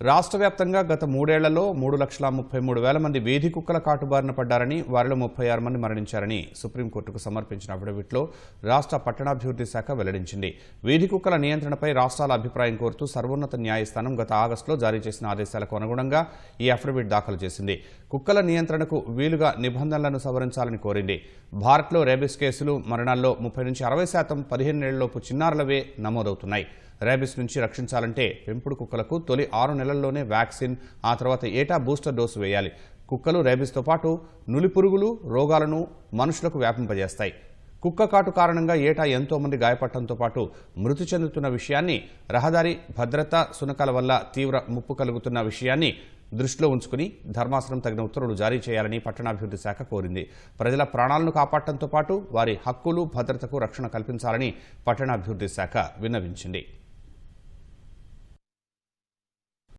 రాష్ట్ర వ్యాప్తంగా గత 3 ఏళ్లలో 3,33,000 మంది వీధి కుక్కల కాటుబారిన పడ్డారని, వారిలో 36 మంది మరణించారని సుప్రీంకోర్టుకు సమర్పించిన అఫిడవిట్లో రాష్ట్ర పట్టణాభివృద్ధి శాఖ వెల్లడించింది. వీధి కుక్కల నియంత్రణపై రాష్ట్రాల అభిప్రాయం కోరుతూ సర్వోన్నత న్యాయస్థానం గత ఆగస్టులో జారీ చేసిన ఆదేశాలకు అనుగుణంగా ఈ అఫిడవిట్ దాఖలు చేసింది. కుక్కల నియంత్రణకు వీలుగా నిబంధనలను సవరించాలని కోరింది. భారత్లో రేబిస్ కేసులు, మరణాల్లో 30 నుంచి 60% 15 ఏళ్లలోపు చిన్నారులవే నమోదవుతున్నాయి. రేబిస్ నుంచి రక్షించాలంటే పెంపుడు కుక్కలకు తొలి 6 నెలల్లోనే వ్యాక్సిన్, ఆ తర్వాత ఏటా బూస్టర్ డోసు వేయాలి. కుక్కలు రేబిస్తో పాటు నులిపురుగులు రోగాలను మనుషులకు వ్యాపింపజేస్తాయి. కుక్క కాటు కారణంగా ఏటా ఎంతో మంది గాయపడటంతో పాటు మృతి చెందుతున్న విషయాన్ని, రహదారి భద్రత శునకాల వల్ల తీవ్ర ముప్పు కలుగుతున్న విషయాన్ని దృష్టిలో ఉంచుకుని ధర్మాసనం తగిన ఉత్తర్వులు జారీ చేయాలని పట్టణాభివృద్ధి శాఖ కోరింది. ప్రజల ప్రాణాలను కాపాడటంతో పాటు వారి హక్కులు, భద్రతకు రక్షణ కల్పించాలని పట్టణాభివృద్ధి శాఖ విన్నవించింది.